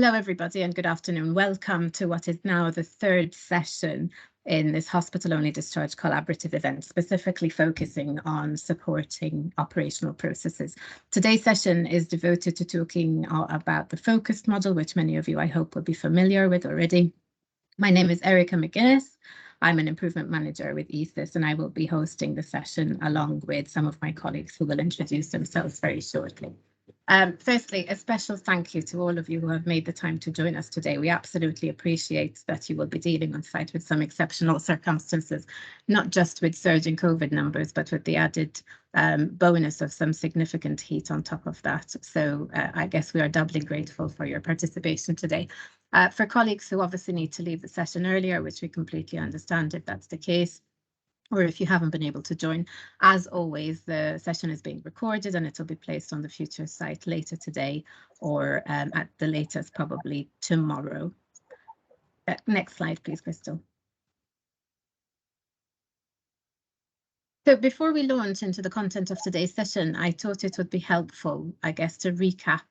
Hello, everybody, and good afternoon. Welcome to what is now the third session in this hospital-only discharge collaborative event, specifically focusing on supporting operational processes. Today's session is devoted to talking about the focused model, which many of you, I hope, will be familiar with already. My name is Erica McGuinness. I'm an improvement manager with ESIS, and I will be hosting the session along with some of my colleagues who will introduce themselves very shortly. Firstly, a special thank you to all of you who have made the time to join us today. We absolutely appreciate that you will be dealing on site with some exceptional circumstances, not just with surging COVID numbers, but with the added bonus of some significant heat on top of that. So I guess we are doubly grateful for your participation today. For colleagues who obviously need to leave the session earlier, which we completely understand if that's the case, or if you haven't been able to join, as always, the session is being recorded and it will be placed on the Future site later today or at the latest, probably tomorrow. Next slide, please, Crystal. So before we launch into the content of today's session, I thought it would be helpful, I guess, to recap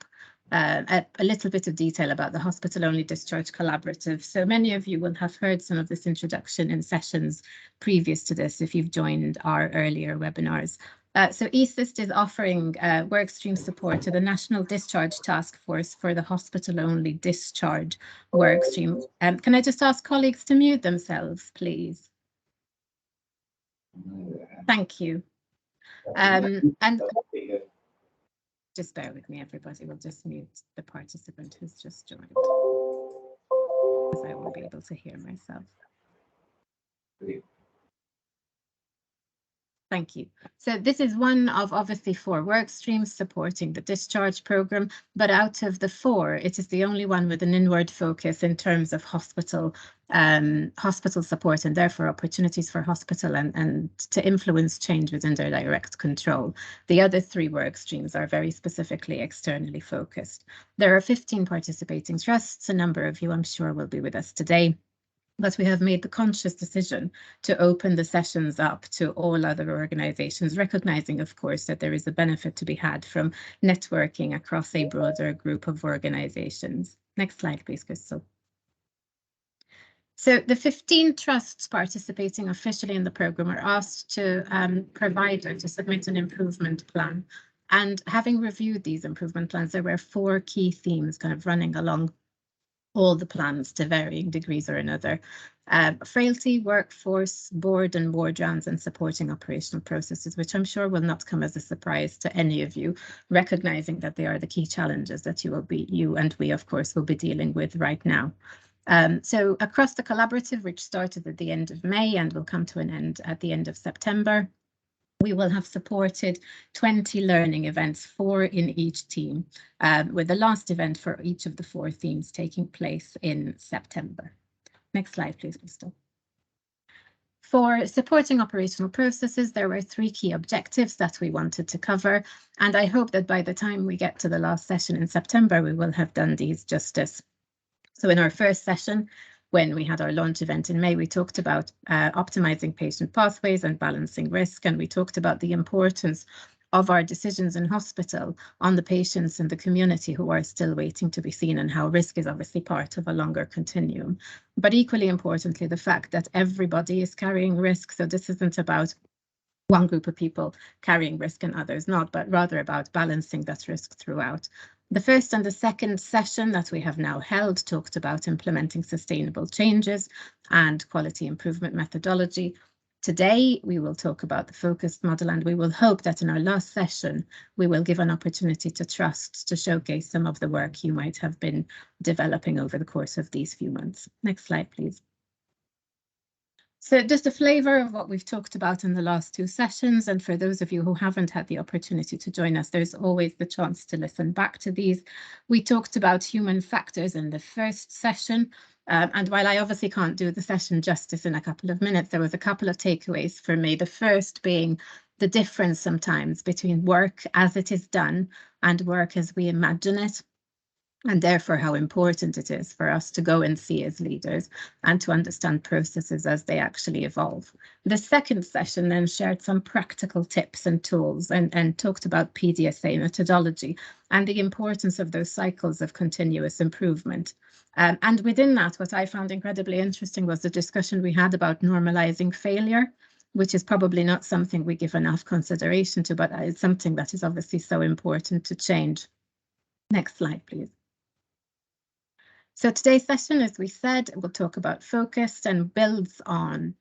a little bit of detail about the Hospital-Only Discharge Collaborative. So many of you will have heard some of this introduction in sessions previous to this if you've joined our earlier webinars. So ESIS is offering workstream support to the National Discharge Task Force for the Hospital-Only Discharge workstream. Can I just ask colleagues to mute themselves, please? Thank you. And just bear with me, everybody. We'll just mute the participant who's just joined, because I won't be able to hear myself. Thank you. So this is one of obviously 4 work streams supporting the discharge program, but out of the 4, it is the only one with an inward focus in terms of hospital support and therefore opportunities for hospital and to influence change within their direct control. The other 3 work streams are very specifically externally focused. There are 15 participating trusts. A number of you, I'm sure, will be with us today. But we have made the conscious decision to open the sessions up to all other organizations, recognizing, of course, that there is a benefit to be had from networking across a broader group of organizations. Next slide, please, Crystal. So the 15 trusts participating officially in the program are asked to provide or to submit an improvement plan. And having reviewed these improvement plans, there were 4 key themes kind of running along all the plans to varying degrees or another. Frailty, workforce, board and ward rounds, and supporting operational processes, which I'm sure will not come as a surprise to any of you, recognizing that they are the key challenges that you and we, of course, will be dealing with right now. So across the collaborative, which started at the end of May and will come to an end at the end of September, we will have supported 20 learning events, 4 in each team, with the last event for each of the 4 themes taking place in September. Next slide, please, Crystal. For supporting operational processes, there were 3 key objectives that we wanted to cover, and I hope that by the time we get to the last session in September, we will have done these justice. So in our first session, when we had our launch event in May, we talked about optimizing patient pathways and balancing risk, and we talked about the importance of our decisions in hospital on the patients and the community who are still waiting to be seen, and how risk is obviously part of a longer continuum. But equally importantly, the fact that everybody is carrying risk. So this isn't about one group of people carrying risk and others not, but rather about balancing that risk throughout. The first and the second session that we have now held talked about implementing sustainable changes and quality improvement methodology. Today, we will talk about the focused model, and we will hope that in our last session, we will give an opportunity to trusts to showcase some of the work you might have been developing over the course of these few months. Next slide, please. So just a flavour of what we've talked about in the last 2 sessions, and for those of you who haven't had the opportunity to join us, there's always the chance to listen back to these. We talked about human factors in the first session, and while I obviously can't do the session justice in a couple of minutes, there was a couple of takeaways for me. The first being the difference sometimes between work as it is done and work as we imagine it. and therefore how important it is for us to go and see as leaders and to understand processes as they actually evolve. The second session then shared some practical tips and tools and talked about PDSA methodology and the importance of those cycles of continuous improvement. And within that, what I found incredibly interesting was the discussion we had about normalizing failure, which is probably not something we give enough consideration to, but it's something that is obviously so important to change. Next slide, please. So today's session, as we said, we'll talk about focus and builds on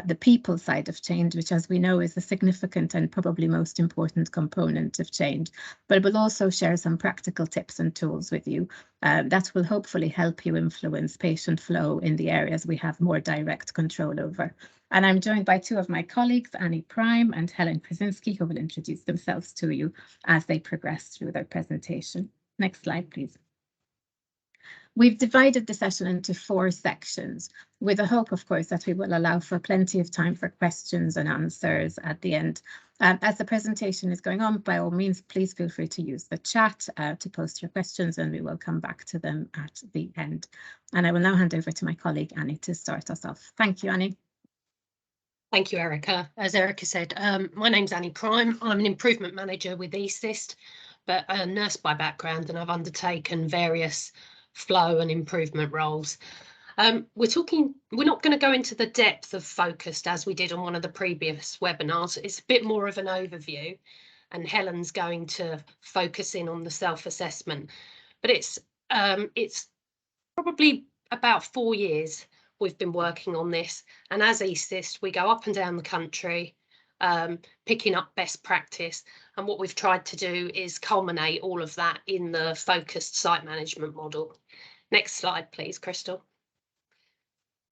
the people side of change, which, as we know, is a significant and probably most important component of change. But we'll also share some practical tips and tools with you that will hopefully help you influence patient flow in the areas we have more direct control over. And I'm joined by two of my colleagues, Annie Prime and Helen Krasinski, who will introduce themselves to you as they progress through their presentation. Next slide, please. We've divided the session into 4 sections with the hope, of course, that we will allow for plenty of time for questions and answers at the end. As the presentation is going on, by all means, please feel free to use the chat to post your questions, and we will come back to them at the end. And I will now hand over to my colleague, Annie, to start us off. Thank you, Annie. Thank you, Erica. As Erica said, my name's Annie Prime. I'm an improvement manager with eAssist, but a nurse by background, and I've undertaken various flow and improvement roles. We're not going to go into the depth of focused as we did on one of the previous webinars. It's a bit more of an overview, and Helen's going to focus in on the self-assessment. But it's probably about 4 years we've been working on this, and as eAssist we go up and down the country picking up best practice, and what we've tried to do is culminate all of that in the focused site management model. Next slide, please, Crystal.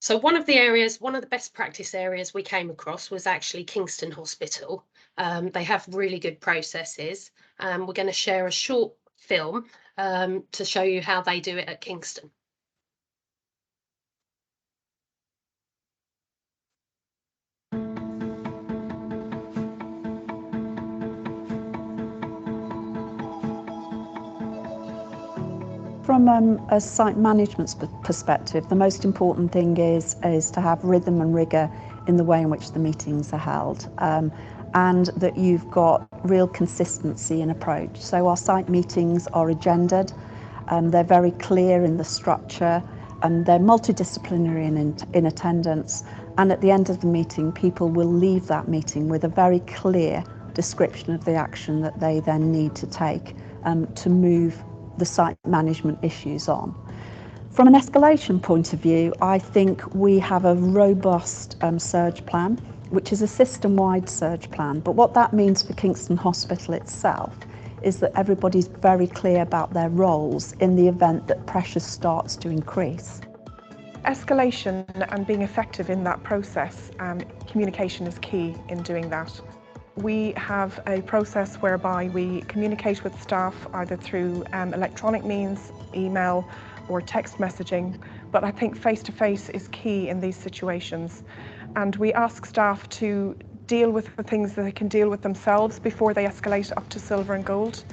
So one of the best practice areas we came across was actually Kingston Hospital. They have really good processes. We're going to share a short film to show you how they do it at Kingston. From a site management perspective, the most important thing is to have rhythm and rigour in the way in which the meetings are held, and that you've got real consistency in approach. So our site meetings are agendaed, they're very clear in the structure, and they're multidisciplinary in attendance, and at the end of the meeting people will leave that meeting with a very clear description of the action that they then need to take to move the site management issues on. From an escalation point of view, I think we have a robust surge plan, which is a system-wide surge plan. But what that means for Kingston Hospital itself is that everybody's very clear about their roles in the event that pressure starts to increase. Escalation and being effective in that process, communication is key in doing that. We have a process whereby we communicate with staff either through electronic means, email or text messaging, but I think face-to-face is key in these situations. And we ask staff to deal with the things that they can deal with themselves before they escalate up to silver and gold.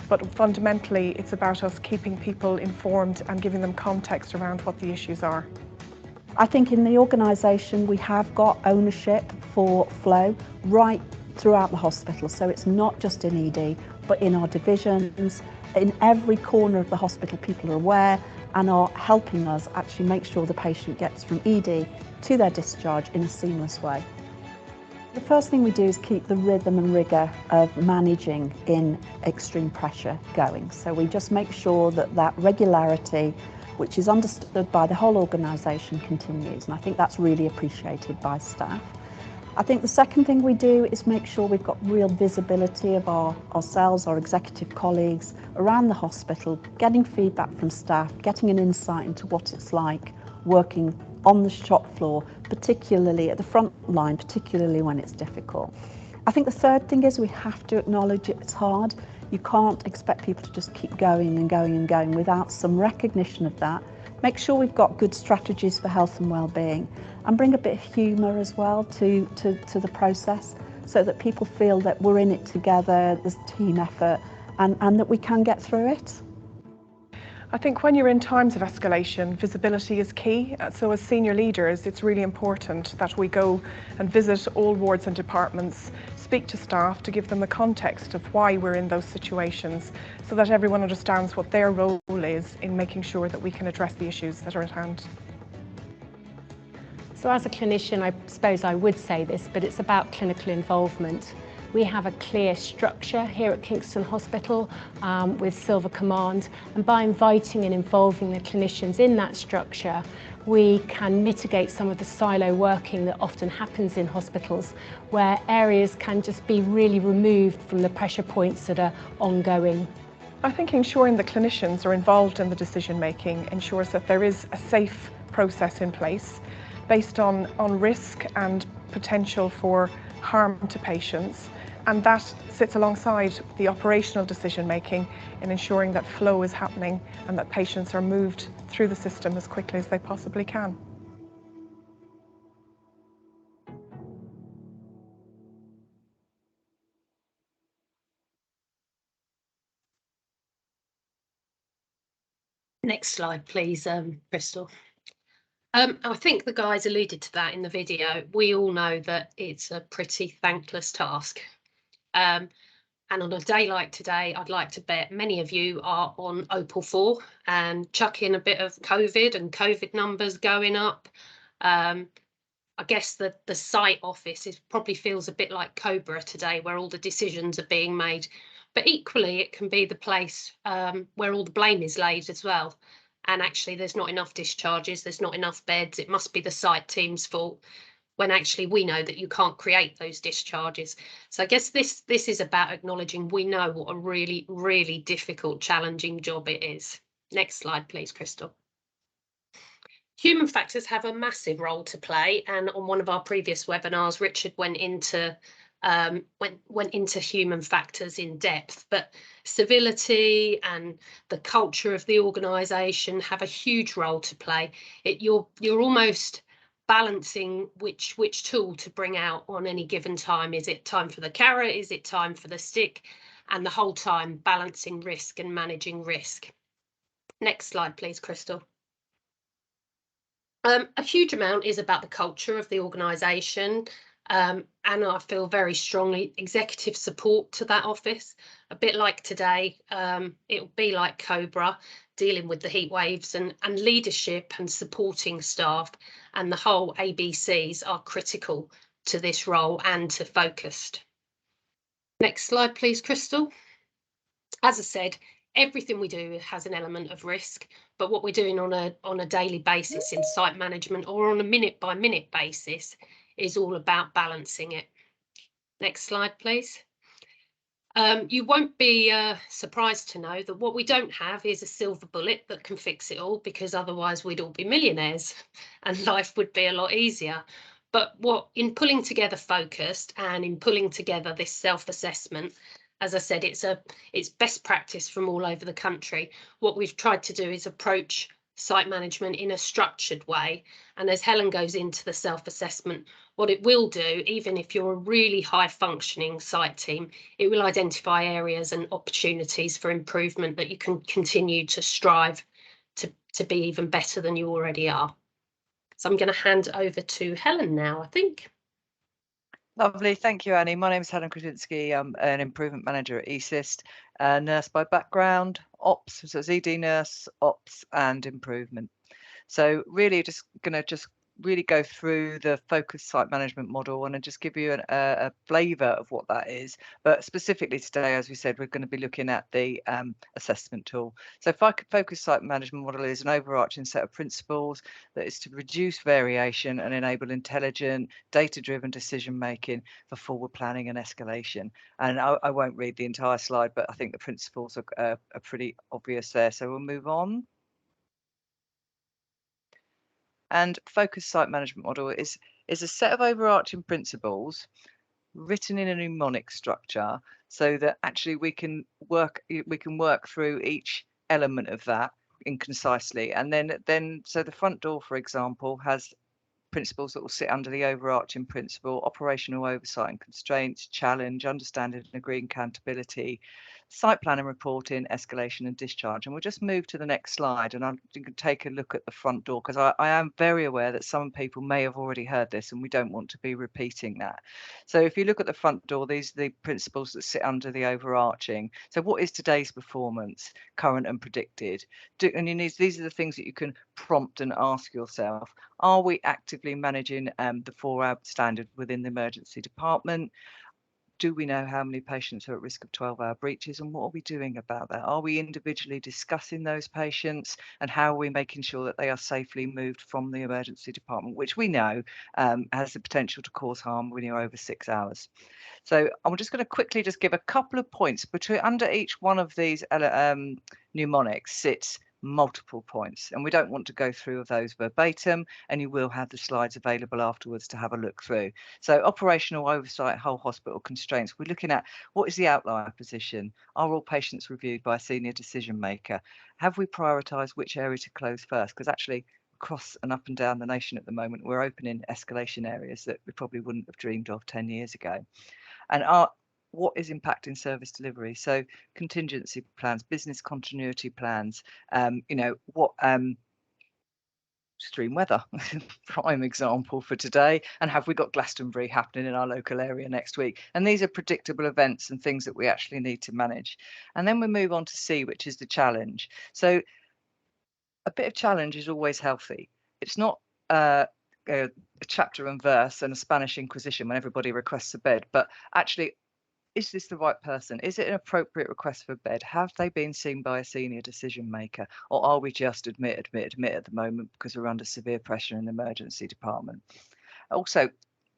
But fundamentally, it's about us keeping people informed and giving them context around what the issues are. I think in the organisation we have got ownership for flow right throughout the hospital, so it's not just in ED but in our divisions. In every corner of the hospital people are aware and are helping us actually make sure the patient gets from ED to their discharge in a seamless way. The first thing we do is keep the rhythm and rigour of managing in extreme pressure going, so we just make sure that that regularity, which is understood by the whole organisation, continues, and I think that's really appreciated by staff. I think the second thing we do is make sure we've got real visibility of ourselves, our executive colleagues around the hospital, getting feedback from staff, getting an insight into what it's like working on the shop floor, particularly at the front line, particularly when it's difficult. I think the third thing is we have to acknowledge it's hard. You can't expect people to just keep going and going and going without some recognition of that. Make sure we've got good strategies for health and well-being, and bring a bit of humour as well to the process, so that people feel that we're in it together, there's team effort, and that we can get through it. I think when you're in times of escalation, visibility is key. So as senior leaders, it's really important that we go and visit all wards and departments, speak to staff to give them the context of why we're in those situations, so that everyone understands what their role is in making sure that we can address the issues that are at hand. So as a clinician, I suppose I would say this, but it's about clinical involvement. We have a clear structure here at Kingston Hospital with Silver Command, and by inviting and involving the clinicians in that structure, we can mitigate some of the silo working that often happens in hospitals, where areas can just be really removed from the pressure points that are ongoing. I think ensuring the clinicians are involved in the decision making ensures that there is a safe process in place based on risk and potential for harm to patients, and that sits alongside the operational decision making in ensuring that flow is happening and that patients are moved through the system as quickly as they possibly can. Next slide, please, Crystal. I think the guys alluded to that in the video. We all know that it's a pretty thankless task. And on a day like today, I'd like to bet many of you are on Opal 4 and chuck in a bit of COVID and COVID numbers going up. I guess the site office probably feels a bit like Cobra today, where all the decisions are being made. But equally, it can be the place where all the blame is laid as well. And actually, there's not enough discharges, there's not enough beds, it must be the site team's fault, when actually we know that you can't create those discharges. So I guess this is about acknowledging we know what a really, really difficult, challenging job it is. Next slide, please, Crystal. Human factors have a massive role to play, and on one of our previous webinars, Richard went into human factors in depth, but civility and the culture of the organisation have a huge role to play. You're almost balancing which tool to bring out on any given time. Is it time for the carrot? Is it time for the stick? And the whole time balancing risk and managing risk. Next slide, please, Crystal. A huge amount is about the culture of the organisation, and I feel very strongly executive support to that office. A bit like today, it will be like Cobra, dealing with the heat waves, and leadership and supporting staff and the whole ABCs are critical to this role and to Focused. Next slide, please, Crystal. As I said, everything we do has an element of risk, but what we're doing on a daily basis in site management or on a minute by minute basis is all about balancing it. Next slide, please. You won't be surprised to know that what we don't have is a silver bullet that can fix it all, because otherwise we'd all be millionaires and life would be a lot easier. But in pulling together Focused and in pulling together this self-assessment, as I said, it's best practice from all over the country. What we've tried to do is approach site management in a structured way. And as Helen goes into the self-assessment, what it will do, even if you're a really high functioning site team, it will identify areas and opportunities for improvement that you can continue to strive to be even better than you already are. So I'm going to hand over to Helen now, I think. Lovely, thank you, Annie. My name is Helen Kretinsky. I'm an improvement manager at ESIST, a nurse by background, ops, so it's ED nurse, ops and improvement. So really just going to really go through the focused site management model and just give you a flavour of what that is. But specifically today, as we said, we're going to be looking at the assessment tool. So focused site management model is an overarching set of principles that is to reduce variation and enable intelligent, data-driven decision making for forward planning and escalation. And I won't read the entire slide, but I think the principles are pretty obvious there. So we'll move on. And focused site management model is a set of overarching principles written in a mnemonic structure, so that actually we can work through each element of that concisely. And then so the front door, for example, has principles that will sit under the overarching principle: operational oversight and constraints, challenge, understanding and agreeing accountability, site plan and reporting, escalation and discharge. And we'll just move to the next slide, and you can take a look at the front door, because I am very aware that some people may have already heard this and we don't want to be repeating that. So if you look at the front door, these are the principles that sit under the overarching. So what is today's performance, current and predicted? These are the things that you can prompt and ask yourself. Are we actively managing the 4-hour standard within the emergency department? Do we know how many patients are at risk of 12-hour breaches, and what are we doing about that? Are we individually discussing those patients, and how are we making sure that they are safely moved from the emergency department, which we know has the potential to cause harm when you're over 6 hours? So I'm just going to quickly just give a couple of points. Under each one of these mnemonics sits multiple points, and we don't want to go through those verbatim, and you will have the slides available afterwards to have a look through. So operational oversight, whole hospital constraints, we're looking at what is the outlier position? Are all patients reviewed by a senior decision maker? Have we prioritised which area to close first? Because actually across and up and down the nation at the moment, we're opening escalation areas that we probably wouldn't have dreamed of 10 years ago. And what is impacting service delivery? So contingency plans, business continuity plans, what extreme weather, prime example for today, and have we got Glastonbury happening in our local area next week? And these are predictable events and things that we actually need to manage. And then we move on to C, which is the challenge. So a bit of challenge is always healthy. It's not a chapter and verse and a Spanish Inquisition when everybody requests a bed, but actually, is this the right person? Is it an appropriate request for a bed? Have they been seen by a senior decision maker? Or are we just admit at the moment because we're under severe pressure in the emergency department? Also,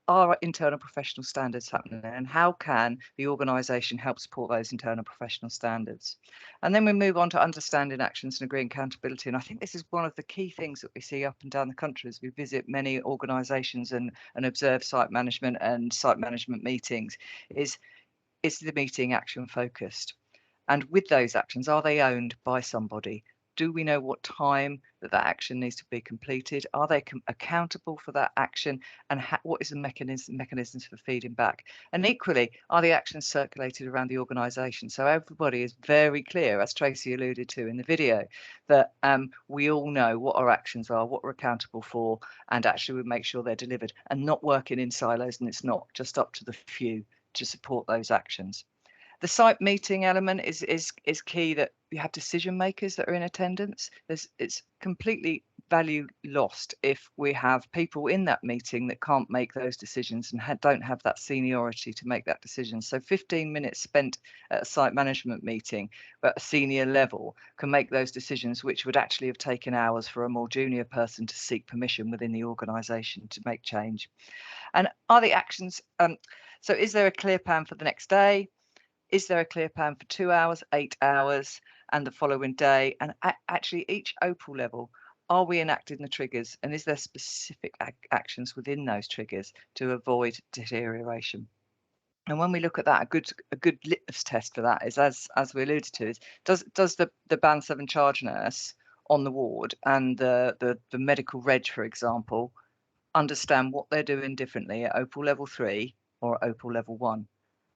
are internal professional standards happening, and how can the organisation help support those internal professional standards? And then we move on to understanding actions and agreeing accountability. And I think this is one of the key things that we see up and down the country as we visit many organisations and observe site management and site management meetings, is the meeting action focused? And with those actions, are they owned by somebody? Do we know what time that action needs to be completed? Are they accountable for that action? And what is the mechanisms for feeding back? And equally, are the actions circulated around the organisation? So everybody is very clear, as Tracy alluded to in the video, that we all know what our actions are, what we're accountable for, and actually we make sure they're delivered, and not working in silos, and it's not just up to the few to support those actions. The site meeting element is key, that you have decision makers that are in attendance. It's completely value lost if we have people in that meeting that can't make those decisions and don't have that seniority to make that decision. So 15 minutes spent at a site management meeting at a senior level can make those decisions, which would actually have taken hours for a more junior person to seek permission within the organisation to make change. And are the actions, so is there a clear plan for the next day? Is there a clear plan for 2 hours, 8 hours, and the following day? And actually, each OPAL level, are we enacting the triggers? And is there specific actions within those triggers to avoid deterioration? And when we look at that, a good litmus test for that is, as we alluded to, is does the Band 7 charge nurse on the ward and the medical reg, for example, understand what they're doing differently at OPAL level 3 or at OPAL level 1?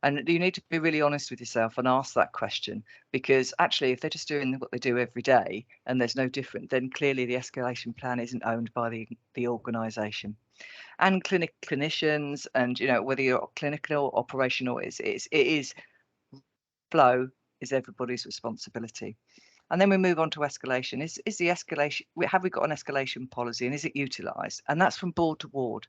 And you need to be really honest with yourself and ask that question, because actually, if they're just doing what they do every day and there's no different, then clearly the escalation plan isn't owned by the organisation. And clinicians, and whether you're clinical or operational, it is flow is everybody's responsibility. And then we move on to escalation. Is the escalation, have we got an escalation policy, and is it utilised? And that's from board to ward.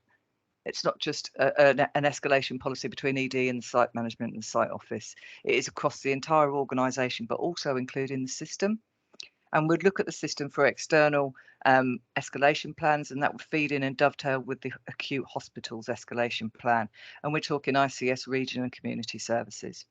It's not just an escalation policy between ED and the site management and the site office. It is across the entire organisation, but also including the system. And we'd look at the system for external escalation plans, and that would feed in and dovetail with the acute hospitals escalation plan. And we're talking ICS, region and community services.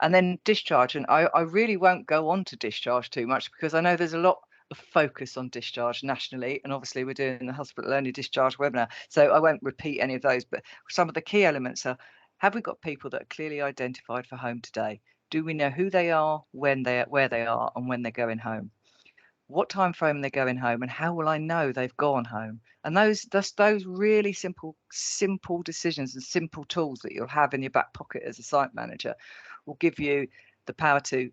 And then discharge. And I really won't go on to discharge too much, because I know there's a lot of focus on discharge nationally, and obviously we're doing the hospital only discharge webinar, so I won't repeat any of those, but some of the key elements are: have we got people that are clearly identified for home today? Do we know who they are, where they are, and when they're going home? What time frame they're going home, and how will I know they've gone home? And those really simple decisions and simple tools that you'll have in your back pocket as a site manager will give you the power to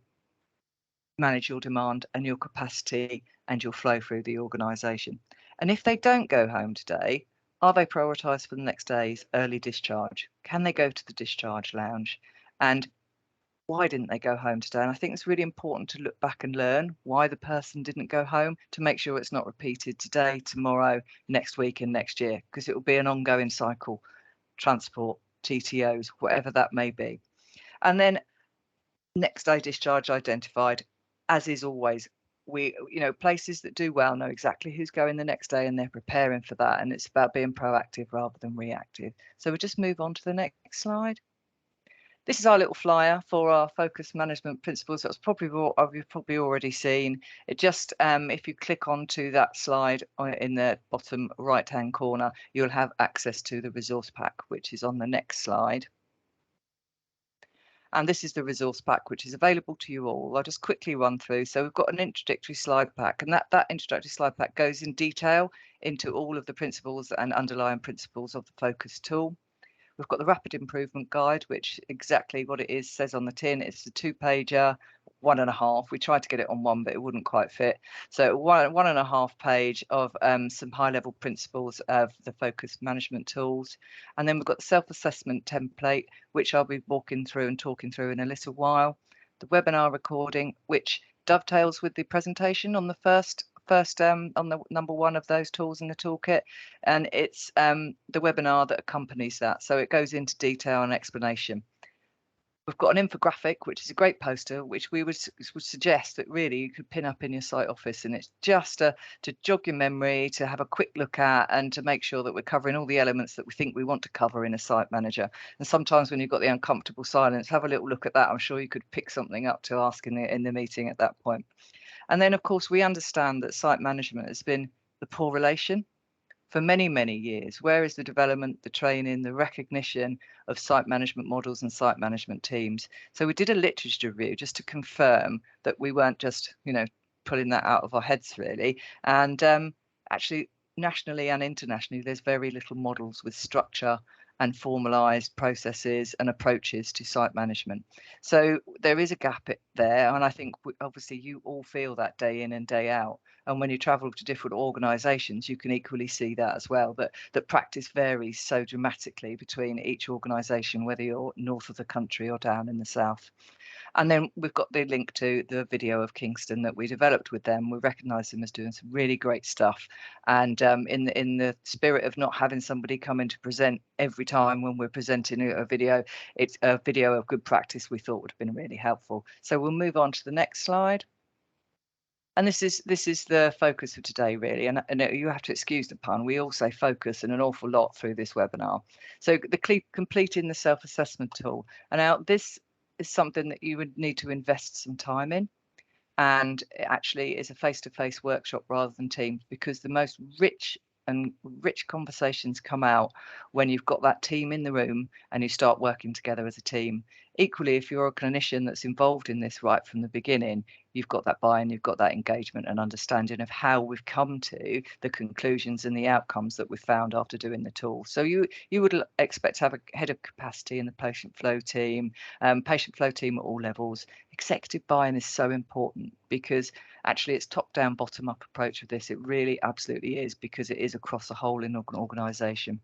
manage your demand and your capacity and your flow through the organisation. And if they don't go home today, are they prioritised for the next day's early discharge? Can they go to the discharge lounge? And why didn't they go home today? And I think it's really important to look back and learn why the person didn't go home to make sure it's not repeated today, tomorrow, next week and next year, because it will be an ongoing cycle, transport, TTOs, whatever that may be. And then next day discharge identified, as is always. Places that do well know exactly who's going the next day and they're preparing for that. And it's about being proactive rather than reactive. So we'll just move on to the next slide. This is our little flyer for our focus management principles. That's probably what you've probably already seen. It just, if you click onto that slide in the bottom right-hand corner, you'll have access to the resource pack, which is on the next slide. And this is the resource pack, which is available to you all. I'll just quickly run through. So we've got an introductory slide pack, and that introductory slide pack goes in detail into all of the principles and underlying principles of the focus tool. We've got the rapid improvement guide, which exactly what it is says on the tin. It's a 2-pager, 1.5. We tried to get it on one, but it wouldn't quite fit. So 1.5 page of some high-level principles of the focus management tools. And then we've got the self-assessment template, which I'll be walking through and talking through in a little while. The webinar recording, which dovetails with the presentation on the first on the number 1 of those tools in the toolkit, and it's the webinar that accompanies that, so it goes into detail and explanation. We've got an infographic, which is a great poster, which we would suggest that really you could pin up in your site office, and it's just to jog your memory, to have a quick look at, and to make sure that we're covering all the elements that we think we want to cover in a site manager. And sometimes when you've got the uncomfortable silence, have a little look at that. I'm sure you could pick something up to ask in the meeting at that point. And then, of course, we understand that site management has been the poor relation for many, many years. Where is the development, the training, the recognition of site management models and site management teams? So we did a literature review just to confirm that we weren't just, pulling that out of our heads, really. And actually, nationally and internationally, there's very little models with structure and formalised processes and approaches to site management. So there is a gap there, and I think obviously you all feel that day in and day out. And when you travel to different organisations, you can equally see that as well, that practice varies so dramatically between each organisation, whether you're north of the country or down in the south. And then we've got the link to the video of Kingston that we developed with them. We recognise them as doing some really great stuff. And in the spirit of not having somebody come in to present every time when we're presenting a video, it's a video of good practice we thought would have been really helpful. So we'll move on to the next slide. And this is the focus of today, really. And you have to excuse the pun. We also focus an awful lot through this webinar. So completing the self-assessment tool. And now this is something that you would need to invest some time in. And it actually is a face-to-face workshop rather than Teams, because the most rich conversations come out when you've got that team in the room and you start working together as a team. Equally, if you're a clinician that's involved in this right from the beginning, you've got that buy-in, you've got that engagement and understanding of how we've come to the conclusions and the outcomes that we've found after doing the tool. So you would expect to have a head of capacity in the patient flow team at all levels. Executive buy-in is so important because actually it's top-down, bottom-up approach of this. It really absolutely is, because it is across the whole organisation.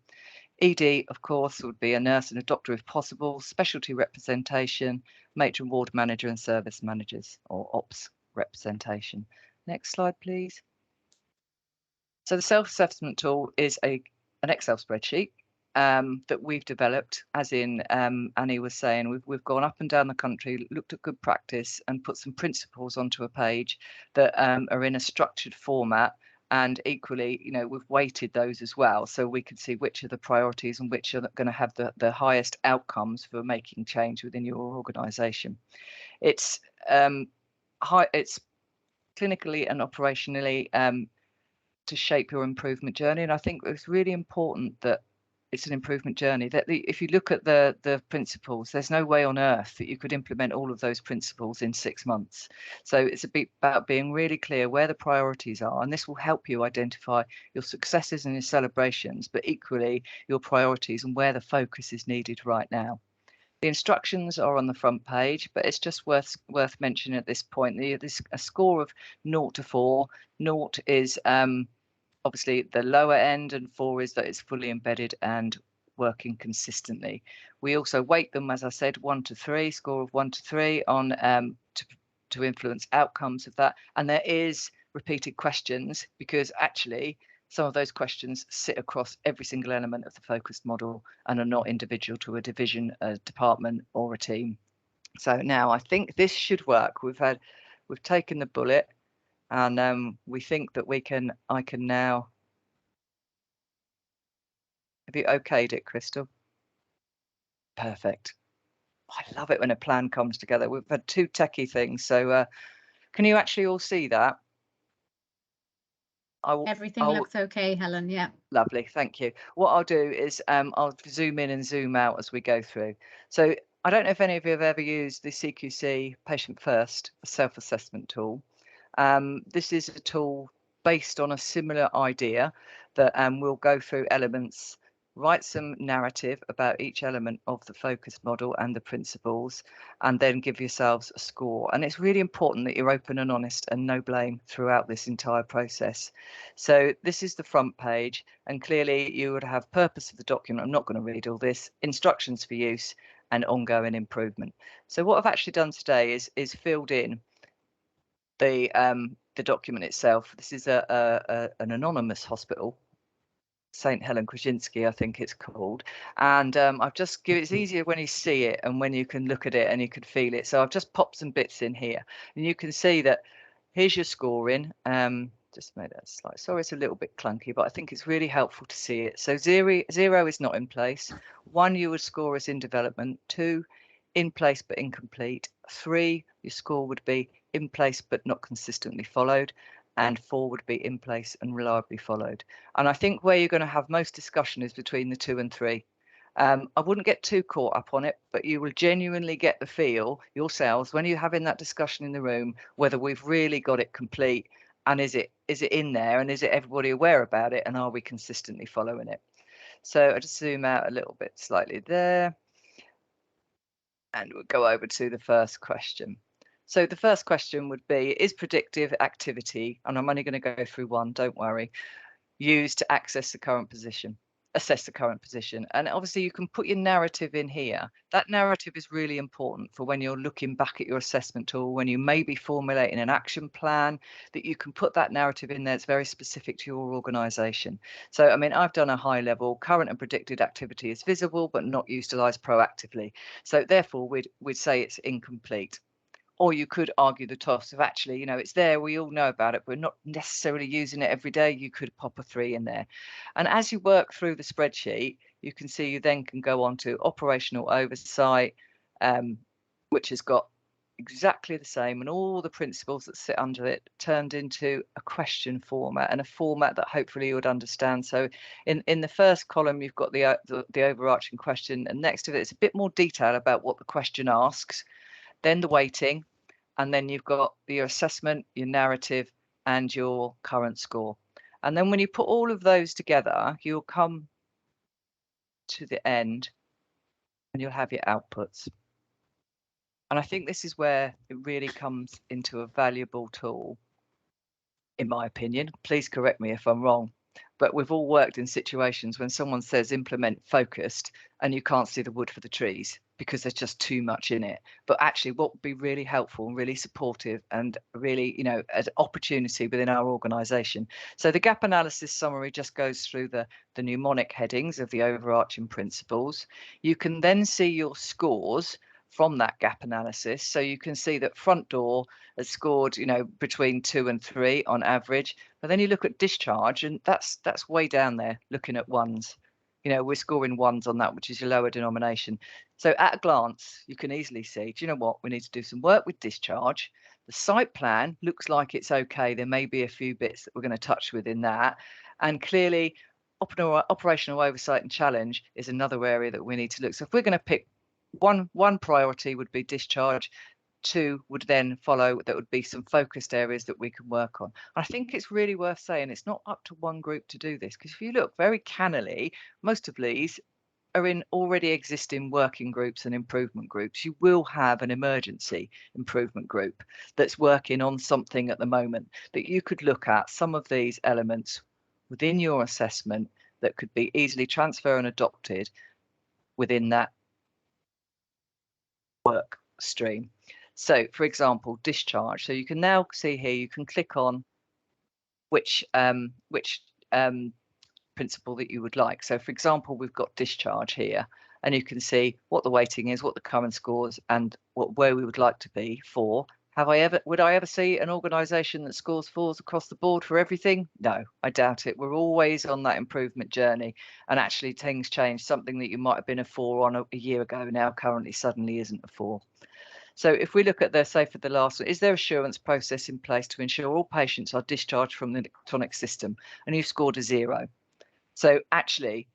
ED, of course, would be a nurse and a doctor if possible, specialty representation, matron ward manager and service managers, or ops representation. Next slide, please. So the self-assessment tool is an Excel spreadsheet that we've developed, as in Annie was saying, we've gone up and down the country, looked at good practice and put some principles onto a page that are in a structured format. And equally, we've weighted those as well, so we can see which are the priorities and which are going to have the highest outcomes for making change within your organisation. It's it's clinically and operationally to shape your improvement journey, and I think it's really important that it's an improvement journey. That if you look at the principles, there's no way on earth that you could implement all of those principles in 6 months. So it's a bit about being really clear where the priorities are, and this will help you identify your successes and your celebrations, but equally your priorities and where the focus is needed right now. The instructions are on the front page, but it's just worth mentioning at this point. There's a score of 0 to 4. 0 is obviously the lower end, and 4 is that it's fully embedded and working consistently. We also weight them, as I said, 1 to 3, score of 1 to 3 on to influence outcomes of that. And there is repeated questions, because actually some of those questions sit across every single element of the focused model and are not individual to a division, a department, or a team. So now I think this should work. We've taken the bullet, and we think that I can now. Have you okayed it, Crystal? Perfect. I love it when a plan comes together. We've had 2 techie things. So can you actually all see that? Everything looks okay, Helen. Yeah. Lovely, thank you. What I'll do is I'll zoom in and zoom out as we go through. So I don't know if any of you have ever used the CQC Patient First self-assessment tool. This is a tool based on a similar idea that we'll go through elements, write some narrative about each element of the focused model and the principles, and then give yourselves a score. And it's really important that you're open and honest and no blame throughout this entire process. So this is the front page, and clearly you would have purpose of the document. I'm not going to read all this, instructions for use and ongoing improvement. So what I've actually done today is filled in the document itself. This is an anonymous hospital, St. Helen Krasinski, I think it's called. And I've just given, it's easier when you see it and when you can look at it and you can feel it. So I've just popped some bits in here, and you can see that here's your scoring. Just made that slide. Sorry, it's a little bit clunky, but I think it's really helpful to see it. So 0 is not in place. 1, you would score as in development. 2, in place but incomplete. 3, your score would be in place but not consistently followed. And 4 would be in place and reliably followed. And I think where you're going to have most discussion is between the 2 and 3. I wouldn't get too caught up on it, but you will genuinely get the feel yourselves when you're having that discussion in the room, whether we've really got it complete, and is it in there, and is it everybody aware about it, and are we consistently following it? So I just zoom out a little bit slightly there, and we'll go over to the first question. So the first question would be, is predictive activity, and I'm only going to go through one, don't worry, used to assess the current position? And obviously you can put your narrative in here. That narrative is really important for when you're looking back at your assessment tool, when you may be formulating an action plan, that you can put that narrative in there. It's very specific to your organisation. So, I mean, I've done a high level, current and predicted activity is visible but not utilised proactively. So therefore we'd say it's incomplete. Or you could argue the toss of actually, you know, it's there, we all know about it, but we're not necessarily using it every day. You could pop a 3 in there. And as you work through the spreadsheet, you can see you then can go on to operational oversight, which has got exactly the same, and all the principles that sit under it turned into a question format, and a format that hopefully you would understand. So in the first column, you've got the overarching question, and next to it, it's a bit more detail about what the question asks, then the weighting, and then you've got your assessment, your narrative, and your current score. And then when you put all of those together, you'll come to the end and you'll have your outputs. And I think this is where it really comes into a valuable tool, in my opinion. Please correct me if I'm wrong. But we've all worked in situations when someone says implement focused and you can't see the wood for the trees because there's just too much in it. But actually what would be really helpful and really supportive and really, you know, an opportunity within our organisation. So the gap analysis summary just goes through the mnemonic headings of the overarching principles. You can then see your scores from that gap analysis. So you can see that front door has scored, you know, between 2 and 3 on average. But then you look at discharge, and that's way down there, looking at 1s. You know, we're scoring 1s on that, which is your lower denomination. So at a glance, you can easily see, do you know what? We need to do some work with discharge. The site plan looks like it's okay. There may be a few bits that we're going to touch within that. And clearly, operational oversight and challenge is another area that we need to look. So if we're going to pick one priority would be discharge, 2 would then follow, that would be some focused areas that we can work on. I think it's really worth saying it's not up to one group to do this, because if you look very cannily, most of these are in already existing working groups and improvement groups, you will have an emergency improvement group that's working on something at the moment that you could look at some of these elements within your assessment that could be easily transferred and adopted within that work stream. So, for example, discharge. So you can now see here, you can click on which principle that you would like. So, for example, we've got discharge here, and you can see what the weighting is, what the current scores, and where we would like to be for. Would I ever see an organisation that scores 4s across the board for everything? No, I doubt it. We're always on that improvement journey, and actually things change. Something that you might have been a 4 on a year ago now currently suddenly isn't a 4. So if we look at the, say for the last one, is there assurance process in place to ensure all patients are discharged from the electronic system? And you've scored a 0. So actually,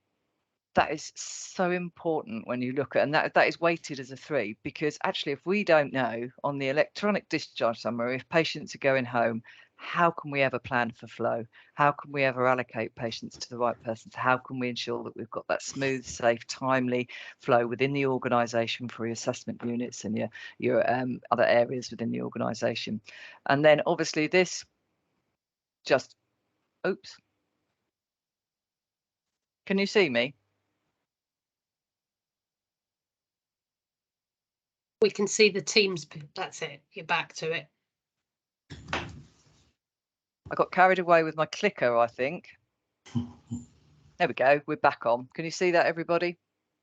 that is so important when you look at, and that is weighted as a 3, because actually, if we don't know on the electronic discharge summary, if patients are going home, how can we ever plan for flow? How can we ever allocate patients to the right persons? How can we ensure that we've got that smooth, safe, timely flow within the organisation for your assessment units and your other areas within the organisation? And then obviously this just, oops. Can you see me? We can see the Teams. That's it. You're back to it. I got carried away with my clicker, I think. There we go. We're back on. Can you see that, everybody?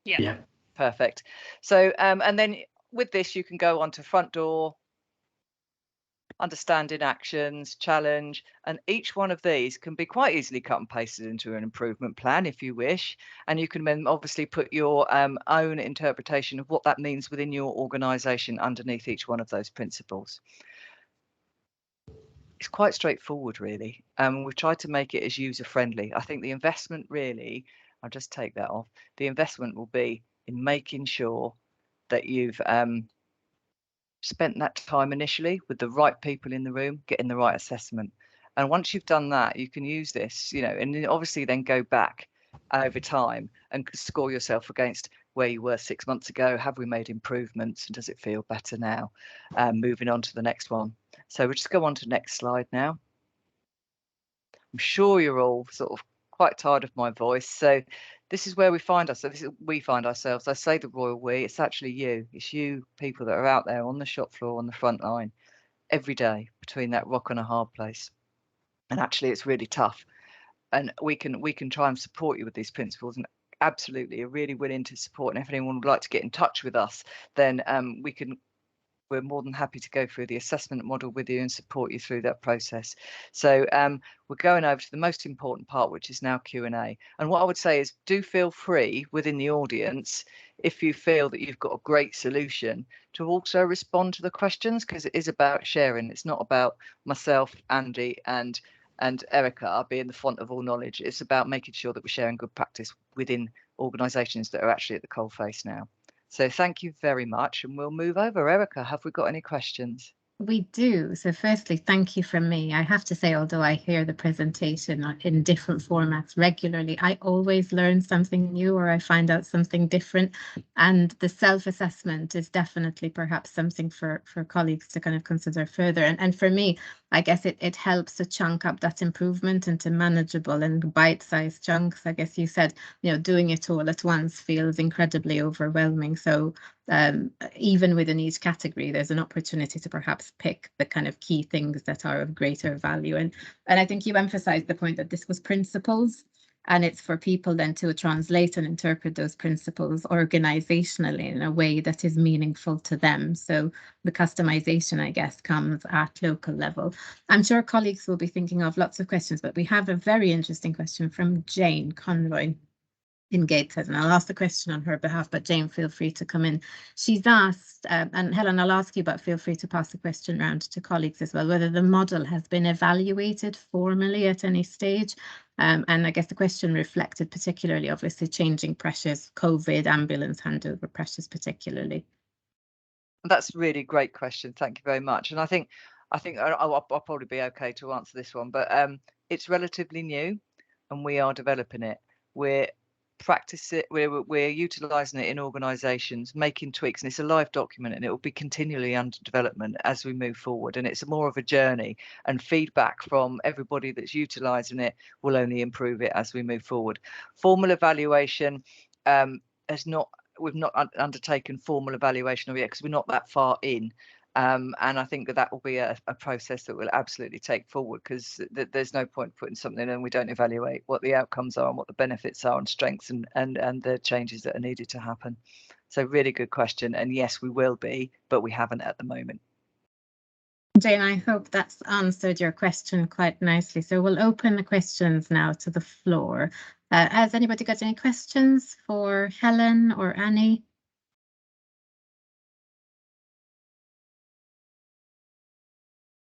Yeah. Yeah. Perfect. So, and then with this, you can go on to front door, understanding actions, challenge, and each one of these can be quite easily cut and pasted into an improvement plan if you wish. And you can then obviously put your own interpretation of what that means within your organisation underneath each one of those principles. It's quite straightforward, really. We've tried to make it as user friendly. I think the investment really, I'll just take that off. The investment will be in making sure that you've spent that time initially with the right people in the room, getting the right assessment. And once you've done that, you can use this, and then obviously then go back over time and score yourself against where you were 6 months ago. Have we made improvements, and does it feel better now? Moving on to the next one. So we'll just go on to the next slide now. I'm sure you're all sort of quite tired of my voice. So this is where we find ourselves. We find ourselves. I say the royal we. It's actually you. It's you people that are out there on the shop floor, on the front line, every day between that rock and a hard place. And actually, it's really tough. And we can try and support you with these principles, and absolutely are really willing to support. And if anyone would like to get in touch with us, then we're more than happy to go through the assessment model with you and support you through that process. So we're going over to the most important part, which is now Q&A. And what I would say is, do feel free within the audience, if you feel that you've got a great solution, to also respond to the questions, because it is about sharing. It's not about myself, Andy, and Erica being the font of all knowledge. It's about making sure that we're sharing good practice within organisations that are actually at the coalface now. So thank you very much, and we'll move over. Erica, have we got any questions? We do. So firstly, thank you from me. I have to say, although I hear the presentation in different formats regularly, I always learn something new, or I find out something different. And the self-assessment is definitely perhaps something for colleagues to kind of consider further. And for me, I guess it helps to chunk up that improvement into manageable and bite-sized chunks. I guess you said, doing it all at once feels incredibly overwhelming. So even within each category, there's an opportunity to perhaps pick the kind of key things that are of greater value. And I think you emphasized the point that this was principles, and it's for people then to translate and interpret those principles organizationally in a way that is meaningful to them. So the customization, I guess, comes at local level. I'm sure colleagues will be thinking of lots of questions, but we have a very interesting question from Jane Conroy in Gateshead, and I'll ask the question on her behalf, but Jane, feel free to come in. She's asked, and Helen, I'll ask you, but feel free to pass the question around to colleagues as well, whether the model has been evaluated formally at any stage. And I guess the question reflected particularly, obviously, changing pressures, COVID, ambulance handover pressures particularly. That's a really great question. Thank you very much. And I think I'll probably be okay to answer this one, but it's relatively new, and we are developing it. We're practice it, we're utilising it in organisations, making tweaks, and it's a live document, and it will be continually under development as we move forward. And it's more of a journey, and feedback from everybody that's utilising it will only improve it as we move forward. Formal evaluation we've not undertaken formal evaluation of it because we're not that far in. And I think that will be a process that we'll absolutely take forward, because there's no point putting something in and we don't evaluate what the outcomes are and what the benefits are and strengths and the changes that are needed to happen. So really good question. And yes, we will be, but we haven't at the moment. Jane, I hope that's answered your question quite nicely. So we'll open the questions now to the floor. Has anybody got any questions for Helen or Annie?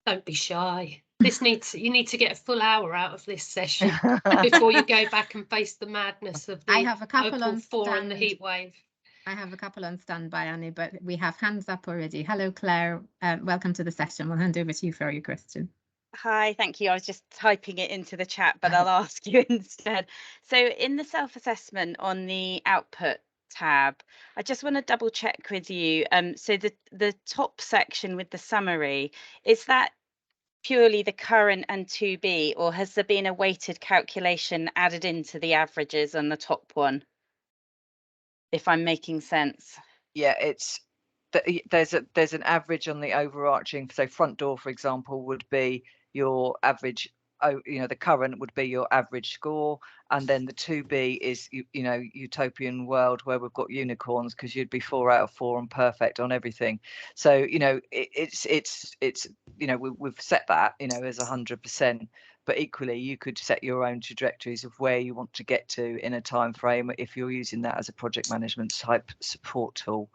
Don't be shy. You need to get a full hour out of this session before you go back and face the madness of the I have a couple on 4 and the heat wave. I have a couple on standby, Annie, but we have hands up already. Hello, Claire. Welcome to the session. We'll hand over to you for your question. Hi, thank you. I was just typing it into the chat, but I'll ask you instead. So in the self-assessment on the output tab, I just want to double check with you. So the top section with the summary, is that purely the current and to be, or has there been a weighted calculation added into the averages on the top one? If I'm making sense. Yeah, there's an average on the overarching. So front door, for example, would be your average. The current would be your average score, and then the 2B is utopian world where we've got unicorns, because you'd be 4 out of 4 and perfect on everything. So we've set that as 100%. But equally, you could set your own trajectories of where you want to get to in a time frame if you're using that as a project management type support tool.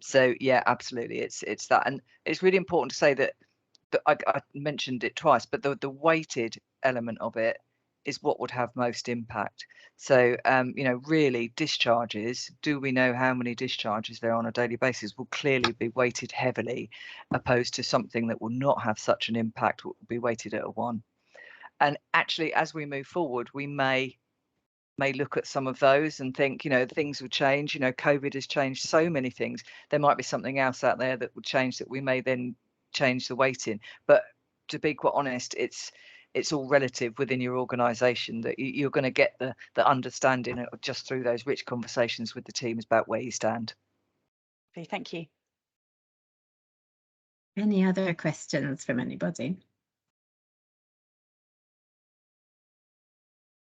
So yeah, absolutely, it's that, and it's really important to say that I mentioned it twice, but the weighted element of it is what would have most impact. So really, discharges, do we know how many discharges there are on a daily basis, will clearly be weighted heavily, opposed to something that will not have such an impact, will be weighted at a 1. And actually, as we move forward, we may look at some of those and think, things will change. COVID has changed so many things. There might be something else out there that will change, that we may then change the weighting. But to be quite honest, it's all relative within your organisation, that you're going to get the understanding just through those rich conversations with the teams about where you stand. Okay, thank you. Any other questions from anybody?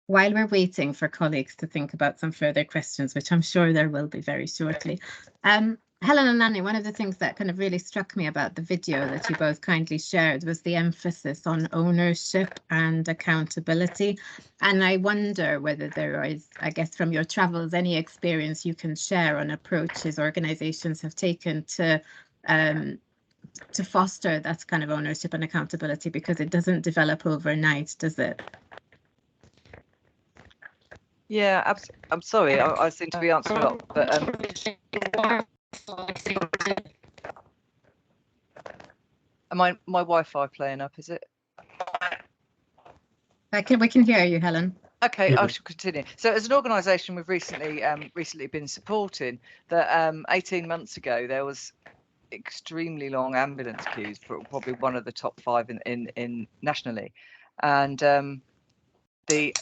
While we're waiting for colleagues to think about some further questions, which I'm sure there will be very shortly. Helen and Annie, one of the things that kind of really struck me about the video that you both kindly shared was the emphasis on ownership and accountability. And I wonder whether there is, I guess, from your travels, any experience you can share on approaches organizations have taken to foster that kind of ownership and accountability, because it doesn't develop overnight, does it? Yeah, I'm sorry, I seem to be answering a lot, but my Wi-Fi playing up, is it? We can hear you, Helen. Okay, I shall continue. So as an organisation, we've recently been supporting that 18 months ago, there was extremely long ambulance queues, for probably one of the top 5 in nationally. And the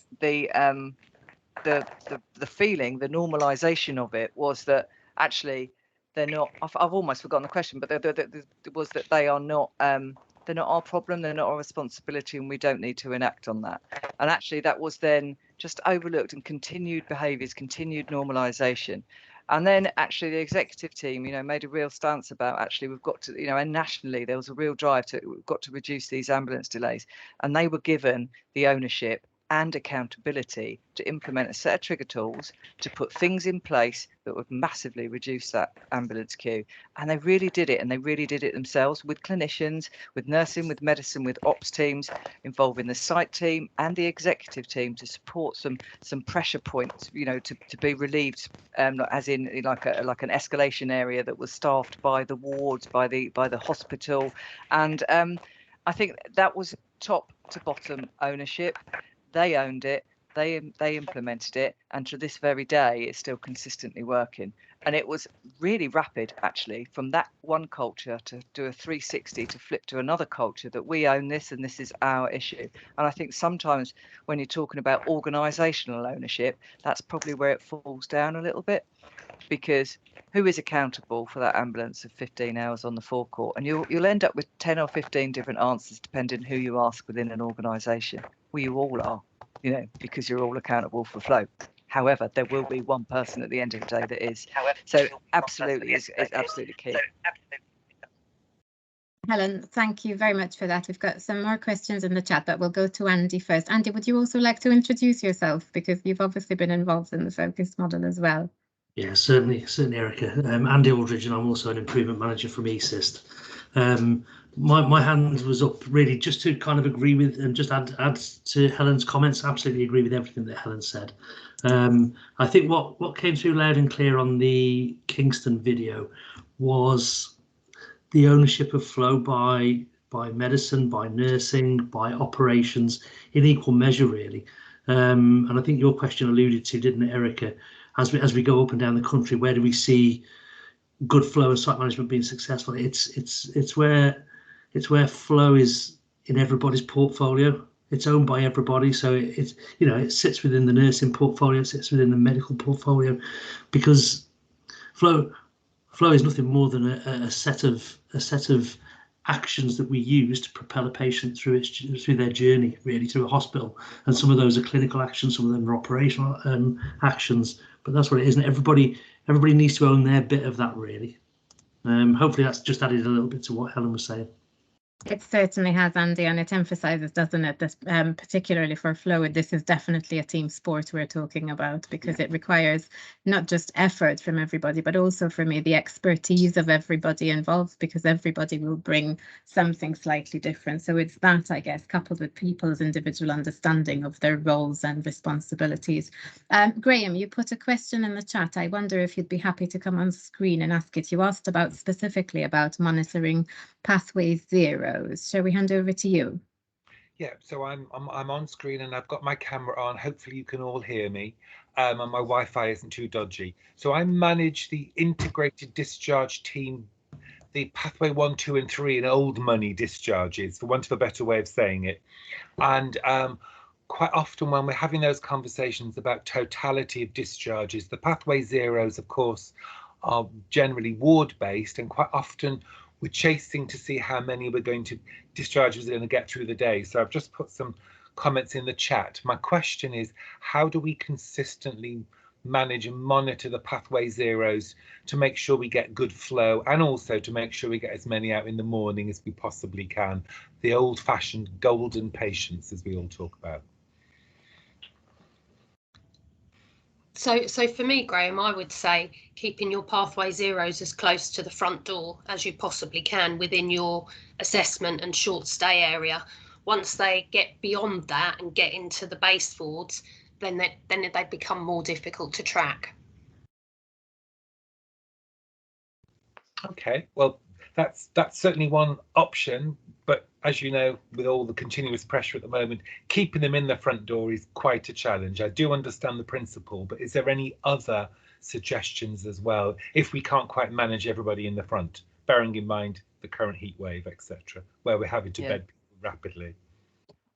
feeling, the normalization of it was that actually they're not, I've almost forgotten the question, but it was that they are not, they're not our problem, they're not our responsibility, and we don't need to enact on that. And actually that was then just overlooked, and continued behaviours, continued normalisation. And then actually the executive team, made a real stance about, actually we've got to, and nationally there was a real drive to, we've got to reduce these ambulance delays. And they were given the ownership and accountability to implement a set of trigger tools to put things in place that would massively reduce that ambulance queue. And they really did it, and they really did it themselves, with clinicians, with nursing, with medicine, with ops teams, involving the site team and the executive team to support some pressure points, to be relieved, as in like an escalation area that was staffed by the wards, by the hospital. And I think that was top to bottom ownership. They owned it, They implemented it, and to this very day, it's still consistently working. And it was really rapid, actually, from that one culture to do a 360 to flip to another culture that we own this and this is our issue. And I think sometimes when you're talking about organisational ownership, that's probably where it falls down a little bit, because who is accountable for that ambulance of 15 hours on the forecourt? And you'll end up with 10 or 15 different answers depending who you ask within an organisation. Well, you all are, because you're all accountable for flow. However, there will be one person at the end of the day that is. So absolutely, it's absolutely key. Helen, thank you very much for that. We've got some more questions in the chat, but we'll go to Andy first. Andy, would you also like to introduce yourself? Because you've obviously been involved in the focus model as well. Yeah, certainly, Erica. Andy Aldridge, and I'm also an improvement manager from eSyst. My hand was up really just to kind of agree with and just add to Helen's comments. Absolutely agree with everything that Helen said. I think what came through loud and clear on the Kingston video was the ownership of flow by medicine, by nursing, by operations in equal measure, really. And I think your question alluded to, didn't it, Erica? As we go up and down the country, where do we see good flow and site management being successful? It's where flow is in everybody's portfolio. It's owned by everybody, so it sits within the nursing portfolio, it sits within the medical portfolio, because flow is nothing more than a set of actions that we use to propel a patient through their journey, really, through a hospital. And some of those are clinical actions, some of them are operational actions. But that's what it is, and everybody needs to own their bit of that, really. Hopefully that's just added a little bit to what Helen was saying. It certainly has, Andy, and it emphasises, doesn't it, this, particularly for flow, this is definitely a team sport we're talking about, because it requires not just effort from everybody, but also, for me, the expertise of everybody involved, because everybody will bring something slightly different. So it's that, I guess, coupled with people's individual understanding of their roles and responsibilities. Graham, you put a question in the chat. I wonder if you'd be happy to come on screen and ask it. You asked specifically about monitoring Pathway Zero. Shall we hand over to you? Yeah, so I'm on screen and I've got my camera on. Hopefully you can all hear me, and my Wi-Fi isn't too dodgy. So I manage the integrated discharge team, the Pathway 1, 2 and 3 in old money discharges, for want of a better way of saying it. And quite often when we're having those conversations about totality of discharges, the Pathway Zeros, of course, are generally ward-based, and quite often we're chasing to see how many we're going to discharges are going to get through the day. So I've just put some comments in the chat. My question is, how do we consistently manage and monitor the Pathway Zeros to make sure we get good flow, and also to make sure we get as many out in the morning as we possibly can? The old-fashioned golden patients, as we all talk about. So for me, Graham, I would say keeping your Pathway Zeros as close to the front door as you possibly can within your assessment and short stay area. Once they get beyond that and get into the base wards, then they become more difficult to track. Okay, well, that's certainly one option, but as you know, with all the continuous pressure at the moment, keeping them in the front door is quite a challenge. I do understand the principle, but is there any other suggestions as well, if we can't quite manage everybody in the front, bearing in mind the current heat wave, etc., where we're having to bed people rapidly?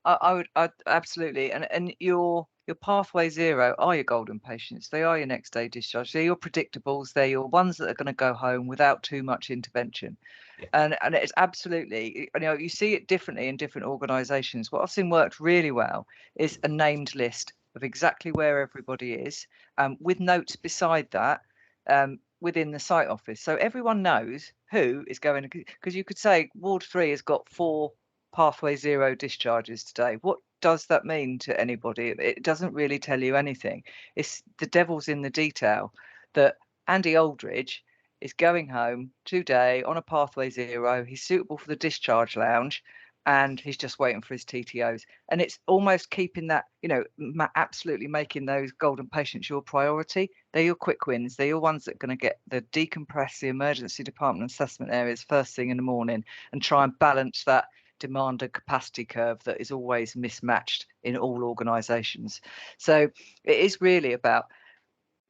I'd absolutely, and your Pathway Zero are your golden patients. They are your next day discharge. They're your predictables. They're your ones that are going to go home without too much intervention. Yeah. And it's absolutely, you see it differently in different organisations. What I've seen worked really well is a named list of exactly where everybody is, with notes beside that, within the site office, so everyone knows who is going. Because you could say Ward 3 has got 4 Pathway Zero discharges today. What does that mean to anybody? It doesn't really tell you anything. It's the devil's in the detail that Andy Aldridge is going home today on a Pathway Zero. He's suitable for the discharge lounge, and he's just waiting for his TTOs. And it's almost keeping that, absolutely making those golden patients your priority. They're your quick wins. They're your ones that are going to get the decompress the emergency department assessment areas first thing in the morning and try and balance that demand and capacity curve that is always mismatched in all organisations. So it is really about,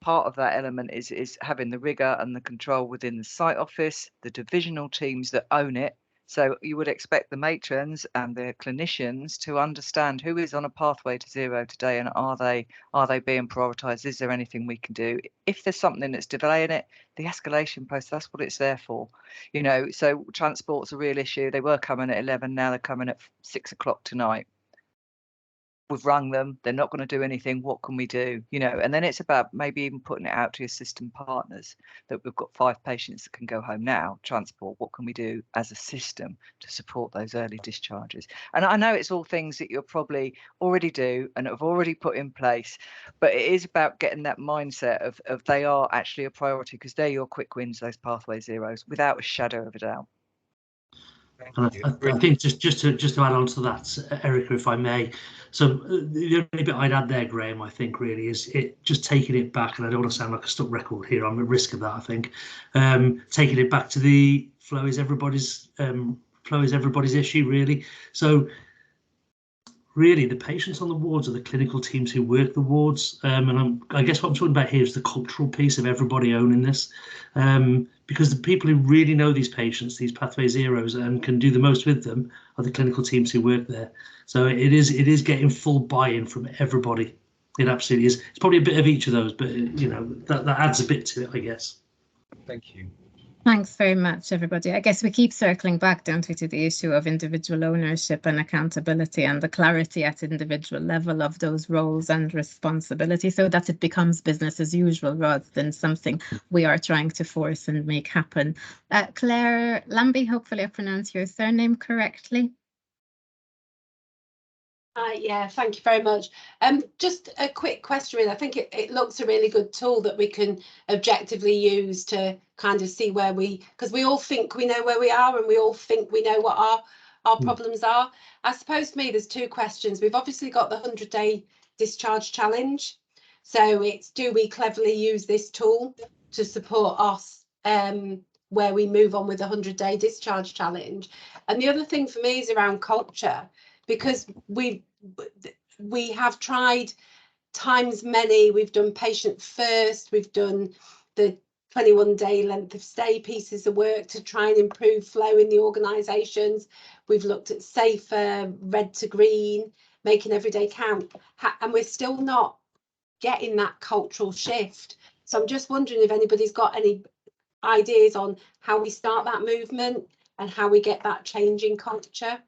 part of that element is having the rigor and the control within the site office, the divisional teams that own it. So you would expect the matrons and the clinicians to understand who is on a pathway to zero today, and are they being prioritised? Is there anything we can do? If there's something that's delaying it, the escalation post, that's what it's there for. You know, so transport's a real issue. They were coming at 11, now they're coming at 6 o'clock tonight. We've rung them, they're not going to do anything, what can we do? You know, and then it's about maybe even putting it out to your system partners that we've got 5 patients that can go home now, transport, what can we do as a system to support those early discharges? And I know it's all things that you'll probably already do and have already put in place, but it is about getting that mindset of they are actually a priority, because they're your quick wins, those pathway zeros, without a shadow of a doubt. And I think just to add on to that, Erica, if I may, so the only bit I'd add there, Graham, I think really is it just taking it back, and I don't want to sound like a stuck record here. I'm at risk of that. I think taking it back to the flow is everybody's issue, really. So really, the patients on the wards are the clinical teams who work the wards, and I guess what I'm talking about here is the cultural piece of everybody owning this, because the people who really know these patients, these pathway zeros, and can do the most with them, are the clinical teams who work there. So it is getting full buy-in from everybody. It absolutely is. It's probably a bit of each of those, but you know, that adds a bit to it, I guess. Thank you. Thanks very much, everybody. I guess we keep circling back, don't we, to the issue of individual ownership and accountability, and the clarity at individual level of those roles and responsibility, so that it becomes business as usual rather than something we are trying to force and make happen. Claire Lambie, hopefully I pronounced your surname correctly. Yeah, thank you very much. Just a quick question, really. I think it looks a really good tool that we can objectively use to kind of see where because we all think we know where we are, and we all think we know what our problems are. I suppose for me, there's 2 questions. We've obviously got the 100-day discharge challenge. So it's, do we cleverly use this tool to support us where we move on with the 100-day discharge challenge? And the other thing for me is around culture, because we have tried times many. We've done patient first, we've done the 21-day length of stay pieces of work to try and improve flow in the organisations. We've looked at safer, red to green, making every day count, and we're still not getting that cultural shift. So I'm just wondering if anybody's got any ideas on how we start that movement and how we get that change in culture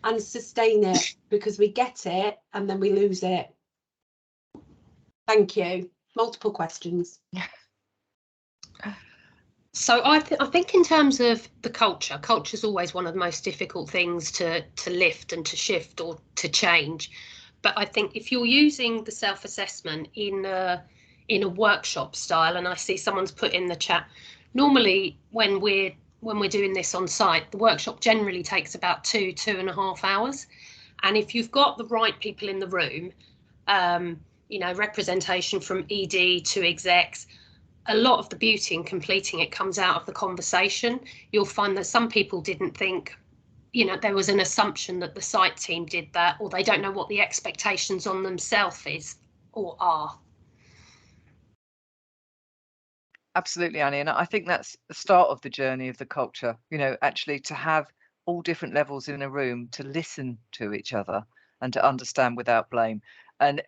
and sustain it, because we get it and then we lose it. Thank you. Multiple questions. So I think in terms of the culture is always one of the most difficult things to lift and to shift or to change. But I think if you're using the self-assessment in a workshop style, and I see someone's put in the chat, normally when we're doing this on site, the workshop generally takes about 2.5 hours. And if you've got the right people in the room, you know, representation from ED to execs, a lot of the beauty in completing it comes out of the conversation. You'll find that some people didn't think, you know, there was an assumption that the site team did that, or they don't know what the expectations on themselves is or are. Absolutely, Annie, and I think that's the start of the journey of the culture, you know, actually to have all different levels in a room, to listen to each other and to understand without blame. And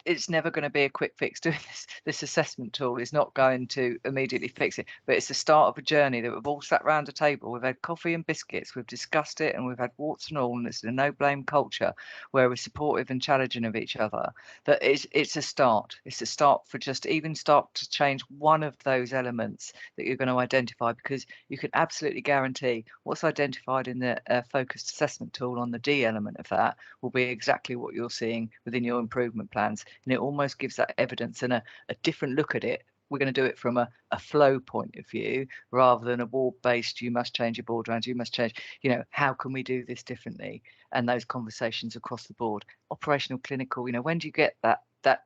it's never going to be a quick fix. Doing this assessment tool is not going to immediately fix it, but it's the start of a journey that we've all sat around a table, we've had coffee and biscuits, we've discussed it, and we've had warts and all, and it's a no blame culture where we're supportive and challenging of each other. That it's a start. It's a start for just even start to change one of those elements that you're going to identify, because you can absolutely guarantee what's identified in the focused assessment tool on the D element of that will be exactly what you're seeing within your improvement plans, and it almost gives that evidence and a different look at it. We're going to do it from a flow point of view rather than a ward-based, you must change your board rounds, you must change, you know, how can we do this differently? And those conversations across the board, operational, clinical, you know, when do you get that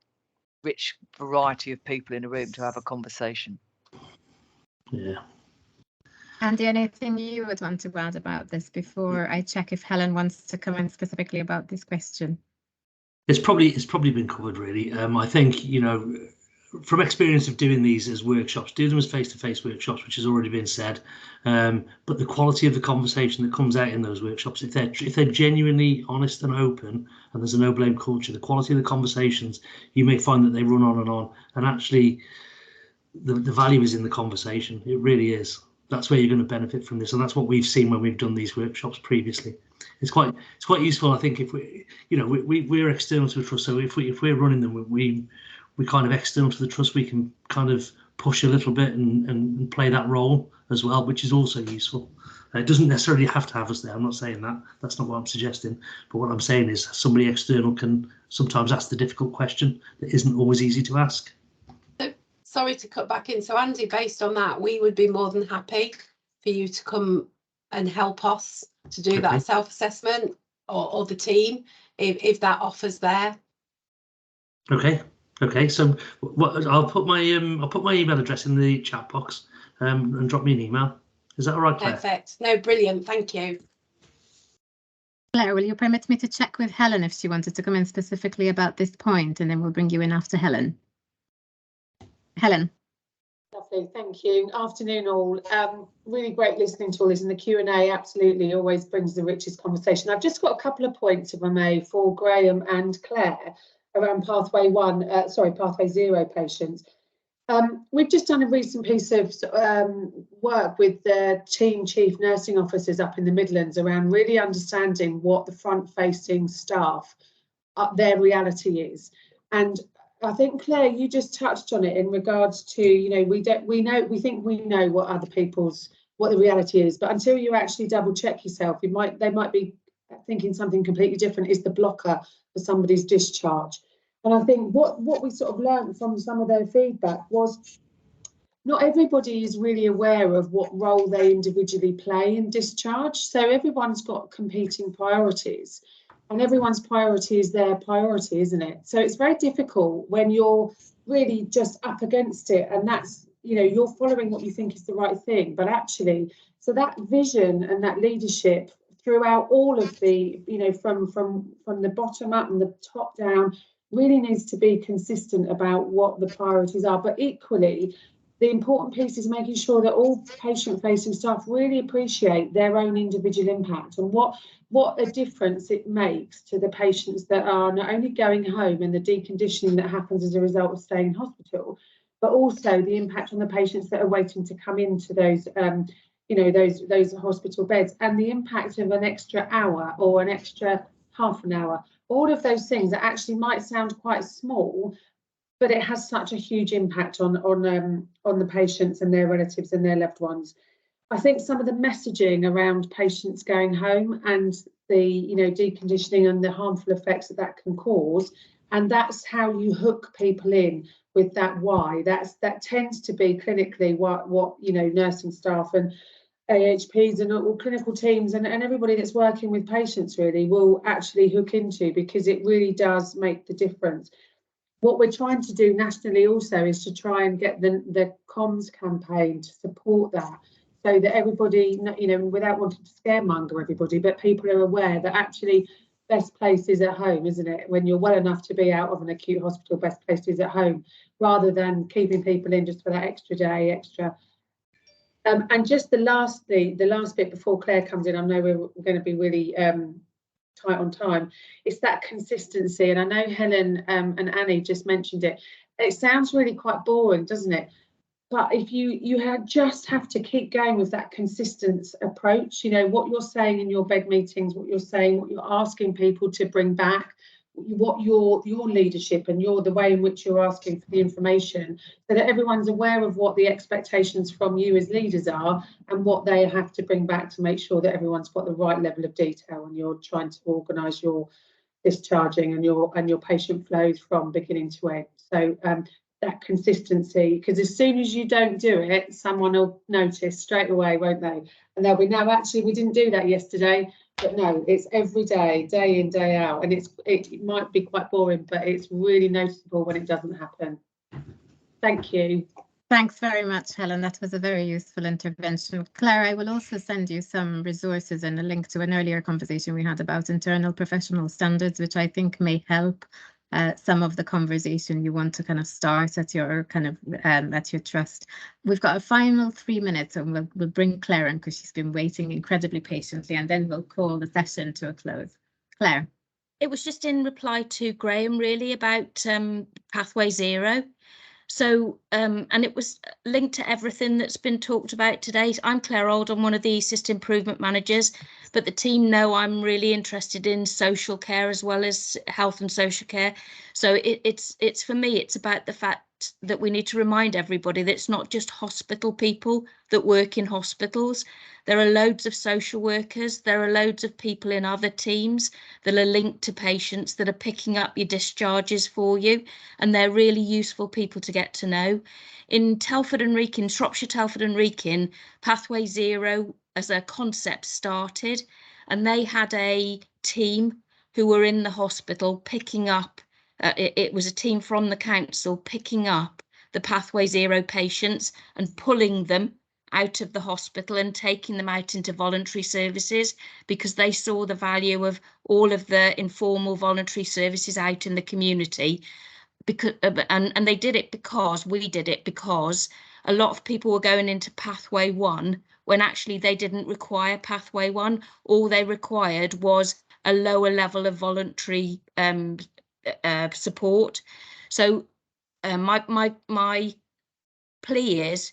rich variety of people in a room to have a conversation? Yeah. Andy, anything you would want to add about this before I check if Helen wants to comment specifically about this question? It's probably been covered really. I think, you know, from experience of doing these as workshops, do them as face-to-face workshops, which has already been said. But the quality of the conversation that comes out in those workshops, if they're genuinely honest and open, and there's a no blame culture, the quality of the conversations, you may find that they run on, and actually the value is in the conversation. It really is. That's where you're going to benefit from this, and that's what we've seen when we've done these workshops previously. It's quite useful, I think, if we're external to the trust. So if we're running them, we kind of external to the trust, we can kind of push a little bit and play that role as well, which is also useful. It doesn't necessarily have to have us there. I'm not saying that. That's not what I'm suggesting. But what I'm saying is somebody external can sometimes ask the difficult question that isn't always easy to ask. Sorry to cut back in. So Andy, based on that, we would be more than happy for you to come and help us to do that self-assessment, or the team, if that offer's there. Okay. So I'll put my email address in the chat box and drop me an email. Is that all right, Claire? Perfect. No, brilliant. Thank you. Claire, will you permit me to check with Helen if she wanted to come in specifically about this point, and then we'll bring you in after Helen. Helen. Lovely, thank you. Afternoon all. Really great listening to all this, and the Q&A absolutely always brings the richest conversation. I've just got a couple of points, if I may, for Graham and Claire around pathway 0 patients. We've just done a recent piece of work with the team chief nursing officers up in the Midlands around really understanding what the front-facing staff, their reality is. And I think, Claire, you just touched on it in regards to, you know, we think we know what the reality is, but until you actually double check yourself, they might be thinking something completely different is the blocker for somebody's discharge. And I think what we sort of learned from some of their feedback was not everybody is really aware of what role they individually play in discharge. So everyone's got competing priorities. And everyone's priority is their priority, isn't it? So it's very difficult when you're really just up against it, and that's, you know, you're following what you think is the right thing. But actually, so that vision and that leadership throughout all of the, you know, from the bottom up and the top down, really needs to be consistent about what the priorities are. But equally, the important piece is making sure that all patient-facing staff really appreciate their own individual impact and what a difference it makes to the patients that are not only going home and the deconditioning that happens as a result of staying in hospital, but also the impact on the patients that are waiting to come into those, those hospital beds, and the impact of an extra hour or an extra half an hour. All of those things that actually might sound quite small, but it has such a huge impact on the patients and their relatives and their loved ones. I think some of the messaging around patients going home and the, you know, deconditioning and the harmful effects that can cause, and that's how you hook people in with that why. That tends to be clinically what you know, nursing staff and AHPs and all clinical teams and everybody that's working with patients really will actually hook into, because it really does make the difference. What we're trying to do nationally also is to try and get the comms campaign to support that, so that everybody, you know, without wanting to scaremonger everybody, but people are aware that actually best place is at home, isn't it? When you're well enough to be out of an acute hospital, best place is at home, rather than keeping people in just for that extra day, extra. And just the last bit before Claire comes in, I know we're going to be really tight on time. It's that consistency, and I know Helen and Annie just mentioned it. It sounds really quite boring, doesn't it? But if you just have to keep going with that consistent approach, you know, what you're saying in your bed meetings, what you're asking people to bring back, what your leadership and the way in which you're asking for the information, so that everyone's aware of what the expectations from you as leaders are and what they have to bring back to make sure that everyone's got the right level of detail when you're trying to organise your discharging and your patient flows from beginning to end. So that consistency, because as soon as you don't do it, someone will notice straight away, won't they? And they'll be, no, actually we didn't do that yesterday. But no, it's every day, day in, day out, and it might be quite boring, but it's really noticeable when it doesn't happen. Thank you. Thanks very much, Helen. That was a very useful intervention. Claire, I will also send you some resources and a link to an earlier conversation we had about internal professional standards, which I think may help some of the conversation you want to kind of start at your at your trust. We've got a final 3 minutes, and we'll bring Claire in because she's been waiting incredibly patiently, and then we'll call the session to a close. Claire. It was just in reply to Graham, really, about Pathway Zero. So, and it was linked to everything that's been talked about today. I'm Claire Old, I'm one of the ESIST improvement managers, but the team know I'm really interested in social care as well as health and social care. So it's for me, it's about the fact that we need to remind everybody that it's not just hospital people that work in hospitals. There are loads of social workers, there are loads of people in other teams that are linked to patients that are picking up your discharges for you, and they're really useful people to get to know. In Telford and Wrekin, Shropshire, Telford and Wrekin, Pathway Zero as a concept started, and they had a team who were in the hospital picking up, it was a team from the council picking up the Pathway Zero patients and pulling them out of the hospital and taking them out into voluntary services, because they saw the value of all of the informal voluntary services out in the community. Because and they did it because we did it because a lot of people were going into Pathway 1 when actually they didn't require Pathway 1. All they required was a lower level of voluntary support. So my plea is,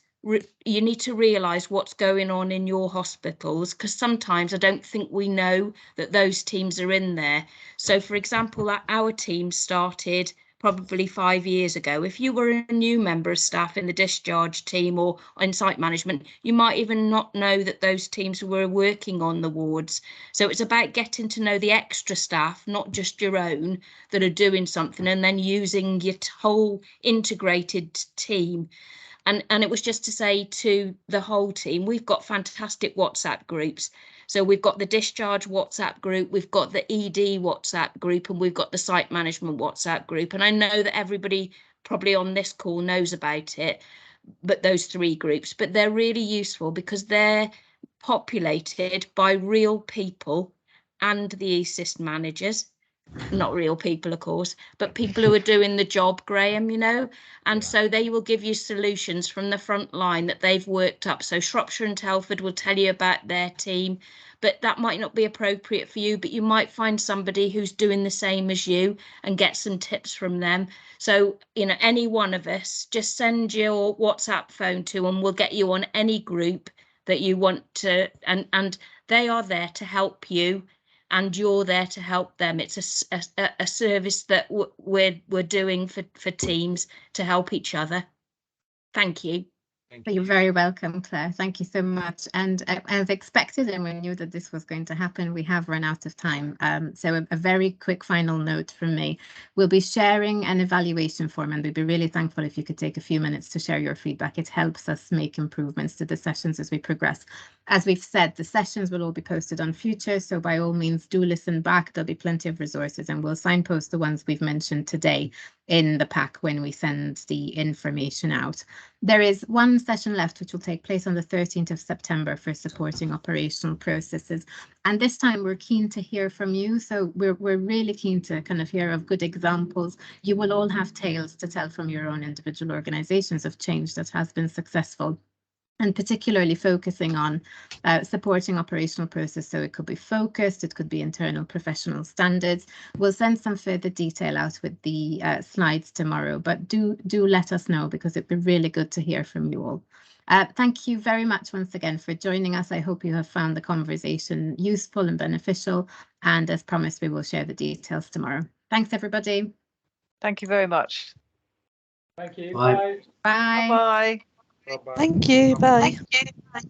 you need to realise what's going on in your hospitals, because sometimes I don't think we know that those teams are in there. So, for example, our team started probably 5 years ago. If you were a new member of staff in the discharge team or in site management, you might even not know that those teams were working on the wards. So it's about getting to know the extra staff, not just your own, that are doing something, and then using your whole integrated team. And it was just to say to the whole team, we've got fantastic WhatsApp groups. So we've got the discharge WhatsApp group, we've got the ED WhatsApp group, and we've got the site management WhatsApp group. And I know that everybody probably on this call knows about it, but those 3 groups, but they're really useful because they're populated by real people and the ESIST managers. Not real people, of course, but people who are doing the job, Graham, you know, and so they will give you solutions from the front line that they've worked up. So Shropshire and Telford will tell you about their team, but that might not be appropriate for you, but you might find somebody who's doing the same as you and get some tips from them. So, you know, any one of us, just send your WhatsApp phone to and we'll get you on any group that you want to, and they are there to help you, and you're there to help them. It's a service that we're doing for teams to help each other. Thank you. You're very welcome, Claire. Thank you so much. And as expected, and we knew that this was going to happen, we have run out of time. So a very quick final note from me. We'll be sharing an evaluation form, and we'd be really thankful if you could take a few minutes to share your feedback. It helps us make improvements to the sessions as we progress. As we've said, the sessions will all be posted on Future, so by all means do listen back. There'll be plenty of resources, and we'll signpost the ones we've mentioned today in the pack when we send the information out. There is one session left which will take place on the 13th of September for supporting operational processes, and this time we're keen to hear from you. So we're really keen to kind of hear of good examples. You will all have tales to tell from your own individual organizations of change that has been successful, and particularly focusing on supporting operational process. So it could be focused, it could be internal professional standards. We'll send some further detail out with the slides tomorrow, but do let us know, because it'd be really good to hear from you all. Thank you very much once again for joining us. I hope you have found the conversation useful and beneficial, and as promised, we will share the details tomorrow. Thanks, everybody. Thank you very much. Thank you. Bye. Bye. Bye. Bye-bye. Thank you. Bye. Bye.